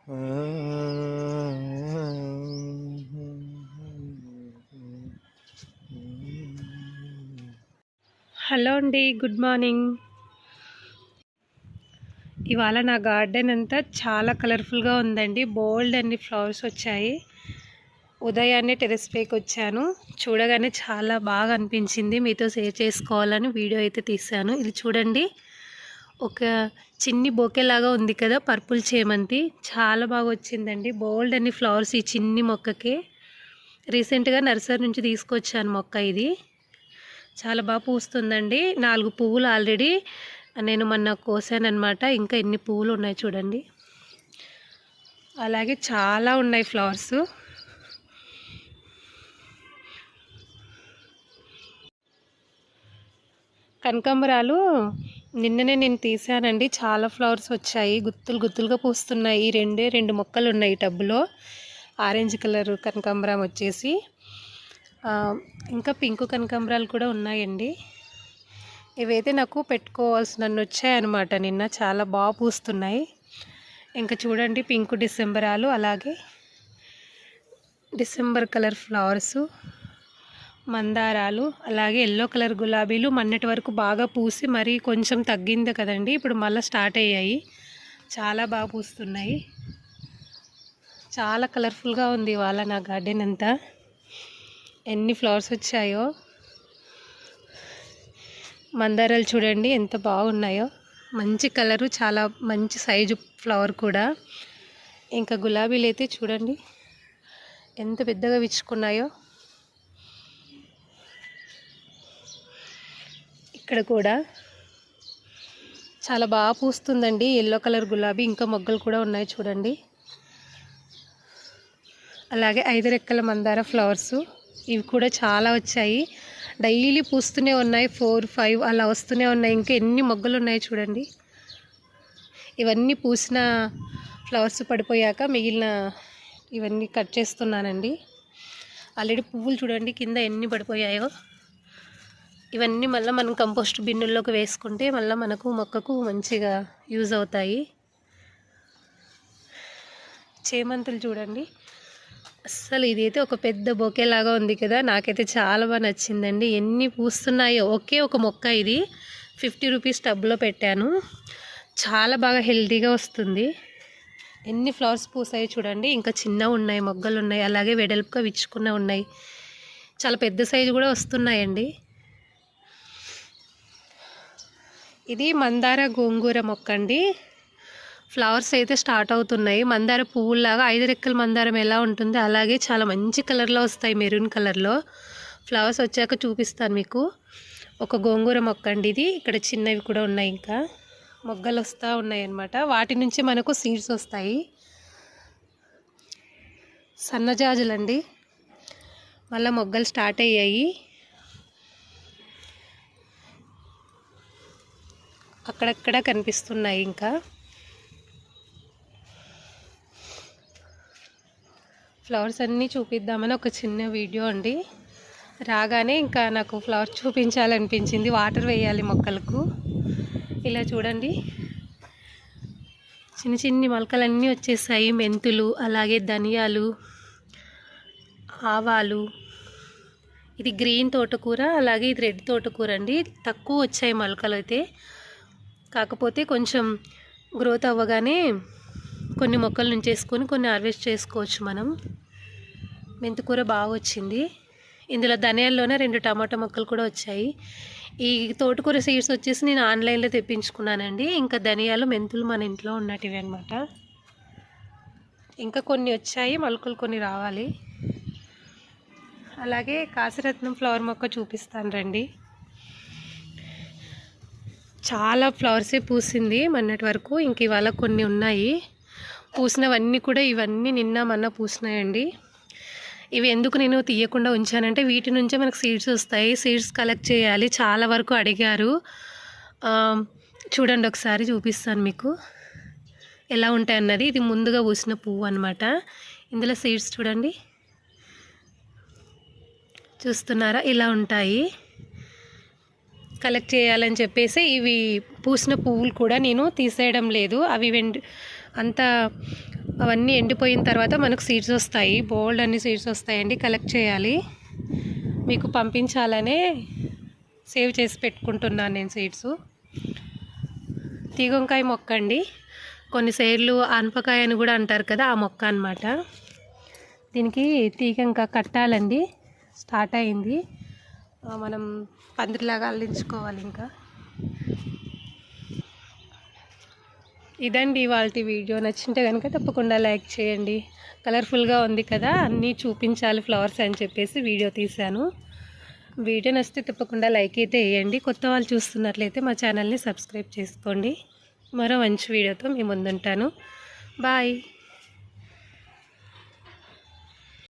Hello అండి, good morning. ఇవాళ నా గార్డెన్ అంతా చాలా కలర్ఫుల్గా ఉందండి. బోల్డ్ అన్ని ఫ్లవర్స్ వచ్చాయి. ఉదయాన్నే టెర్రస్ పైకి వచ్చాను. చూడగానే చాలా బాగా అనిపించింది. మీతో షేర్ చేసుకోవాలని వీడియో అయితే తీశాను. ఇది చూడండి, ఒక చిన్ని బొకేలాగా ఉంది కదా, పర్పుల్ చేమంతి. చాలా బాగా వచ్చిందండి. బోల్డ్ అన్ని ఫ్లవర్స్ ఈ చిన్ని మొక్కకే. రీసెంట్గా నర్సరీ నుంచి తీసుకొచ్చాను మొక్క. ఇది చాలా బాగా పూస్తుందండి. 4 పువ్వులు ఆల్రెడీ నేను మొన్న కోసాను అనమాట. ఇంకా ఎన్ని పువ్వులు ఉన్నాయి చూడండి. అలాగే చాలా ఉన్నాయి ఫ్లవర్స్. కనకాంబరాలు నిన్ననే నేను తీసానండి. చాలా ఫ్లవర్స్ వచ్చాయి, గుత్తులు గుత్తులుగా పూస్తున్నాయి. ఈ 2 మొక్కలు ఉన్నాయి టబ్బులో. ఆరెంజ్ కలర్ కనకాంబరం వచ్చేసి, ఇంకా పింక్ కనకాంబరాలు కూడా ఉన్నాయండి. ఇవైతే నాకు పెట్టుకోవాల్సిన వచ్చాయన్నమాట నిన్న. చాలా బాగా పూస్తున్నాయి. ఇంకా చూడండి, పింక్ డిసెంబరాలు, అలాగే డిసెంబర్ కలర్ ఫ్లవర్సు, మందారాలు, అలాగే ఎల్లో కలర్ గులాబీలు. మొన్నటి వరకు బాగా పూసి మరీ కొంచెం తగ్గింది కదండి, ఇప్పుడు మళ్ళీ స్టార్ట్ అయ్యాయి. చాలా బాగా పూస్తున్నాయి. చాలా కలర్ఫుల్గా ఉంది ఇవాళ నా గార్డెన్ అంతా. ఎన్ని ఫ్లవర్స్ వచ్చాయో. మందారాలు చూడండి ఎంత బాగున్నాయో, మంచి కలరు, చాలా మంచి సైజు ఫ్లవర్ కూడా. ఇంకా గులాబీలు అయితే చూడండి ఎంత పెద్దగా విచ్చుకున్నాయో. ఇక్కడ కూడా చాలా బాగా పూస్తుందండి ఎల్లో కలర్ గులాబీ. ఇంకా మొగ్గలు కూడా ఉన్నాయి చూడండి. అలాగే 5 రెక్కల మందార ఫ్లవర్స్, ఇవి కూడా చాలా వచ్చాయి. డైలీ పూస్తూనే ఉన్నాయి. 4, 5 అలా వస్తూనే ఉన్నాయి. ఇంకా ఎన్ని మొగ్గలు ఉన్నాయి చూడండి. ఇవన్నీ పూసిన ఫ్లవర్స్ పడిపోయాక మిగిలిన ఇవన్నీ కట్ చేస్తున్నానండి. ఆల్రెడీ పువ్వులు చూడండి కింద ఎన్ని పడిపోయాయో. ఇవన్నీ మళ్ళీ మనం కంపోస్ట్ బిన్నుల్లోకి వేసుకుంటే మళ్ళీ మనకు మొక్కకు మంచిగా యూజ్ అవుతాయి. చేమంతులు చూడండి, అస్సలు ఇదైతే ఒక పెద్ద బొకే లాగా ఉంది కదా. నాకైతే చాలా బాగా నచ్చిందండి. ఎన్ని పూస్తున్నాయో. ఒకే ఒక మొక్క ఇది 50 రూపీస్ టబ్లో పెట్టాను. చాలా బాగా హెల్తీగా వస్తుంది. ఎన్ని ఫ్లవర్స్ పూసాయో చూడండి. ఇంకా చిన్నవి ఉన్నాయి, మొగ్గలు ఉన్నాయి, అలాగే వెడల్పుగా విచ్చుకున్న ఉన్నాయి. చాలా పెద్ద సైజు కూడా వస్తున్నాయండి. ఇది మందార గోంగూర మొక్క అండి. ఫ్లవర్స్ అయితే స్టార్ట్ అవుతున్నాయి. మందార పువ్వులాగా 5 రెక్కల మందారం ఎలా ఉంటుంది అలాగే చాలా మంచి కలర్లో వస్తాయి, మెరూన్ కలర్లో. ఫ్లవర్స్ వచ్చాక చూపిస్తాను మీకు. ఒక గోంగూర మొక్క అండి ఇది. ఇక్కడ చిన్నవి కూడా ఉన్నాయి, ఇంకా మొగ్గలు వస్తూ ఉన్నాయి అన్నమాట. వాటి నుంచి మనకు సీడ్స్ వస్తాయి. సన్నజాజులండి, మళ్ళీ మొగ్గలు స్టార్ట్ అయ్యాయి. అక్కడక్కడ కనిపిస్తున్నాయి. ఇంకా ఫ్లవర్స్ అన్నీ చూపిద్దామని ఒక చిన్న వీడియో అండి. రాగానే ఇంకా నాకు ఫ్లవర్స్ చూపించాలనిపించింది. వాటర్ వేయాలి మొక్కలకు. ఇలా చూడండి, చిన్న చిన్ని మొలకలన్నీ వచ్చేసాయి. మెంతులు, అలాగే ధనియాలు, ఆవాలు. ఇది గ్రీన్ తోటకూర, అలాగే ఇది రెడ్ తోటకూర అండి. తక్కువ వచ్చాయి మొలకలు అయితే. కాకపోతే కొంచెం గ్రోత్ అవ్వగానే కొన్ని మొక్కలు నుంచేసుకొని కొన్ని హార్వెస్ట్ చేసుకోవచ్చు మనం. మెంతికూర బాగా వచ్చింది. ఇందులో ధనియాల్లోనే 2 టమాటా మొక్కలు కూడా వచ్చాయి. ఈ తోటకూర సీడ్స్ వచ్చేసి నేను ఆన్లైన్లో తెప్పించుకున్నానండి. ఇంకా ధనియాలు, మెంతులు మన ఇంట్లో ఉన్నటివి అనమాట. ఇంకా కొన్ని వచ్చాయి, మొలకలు కొన్ని రావాలి. అలాగే కాశీరత్నం ఫ్లవర్ మొక్క చూపిస్తాను రండి. చాలా ఫ్లవర్సే పూసింది మొన్నటి వరకు. ఇంక ఇవాళ కొన్ని ఉన్నాయి. పూసినవన్నీ కూడా ఇవన్నీ నిన్న మొన్న పూసినాయండి. ఇవి ఎందుకు నేను తీయకుండా ఉంచానంటే వీటి నుంచే మనకు సీడ్స్ వస్తాయి. సీడ్స్ కలెక్ట్ చేయాలి. చాలా వరకు అడిగారు. చూడండి, ఒకసారి చూపిస్తాను మీకు ఎలా ఉంటాయి అన్నది. ఇది ముందుగా పూసిన పువ్వు అనమాట. ఇందులో సీడ్స్ చూడండి, చూస్తున్నారా, ఇలా ఉంటాయి. కలెక్ట్ చేయాలని చెప్పేసి ఇవి పూసిన పువ్వులు కూడా నేను తీసేయడం లేదు. అవి అంతా అవన్నీ ఎండిపోయిన తర్వాత మనకు సీడ్స్ వస్తాయి. బోల్డ్ అన్ని సీడ్స్ వస్తాయండి. కలెక్ట్ చేయాలి. మీకు పంపించాలనే సేవ్ చేసి పెట్టుకుంటున్నాను నేను సీడ్స్. తీగొంకాయ మొక్క అండి. కొన్నిసార్లు ఆనపకాయ అని కూడా అంటారు కదా, ఆ మొక్క అన్నమాట. దీనికి తీగ ఇంకా కట్టాలండి. స్టార్ట్ అయింది. మనం పందిరిలాగా అల్లించుకోవాలి. ఇంకా ఇదండి ఇవాళ వీడియో. నచ్చింటే కనుక తప్పకుండా లైక్ చేయండి. కలర్ఫుల్గా ఉంది కదా, అన్నీ చూపించాలి ఫ్లవర్స్ అని చెప్పేసి వీడియో తీశాను. వీడియో నచ్చితే తప్పకుండా లైక్ అయితే వేయండి. కొత్త వాళ్ళు చూస్తున్నట్లయితే మా ఛానల్ని సబ్స్క్రైబ్ చేసుకోండి. మరో మంచి వీడియోతో మీ ముందుంటాను. బాయ్.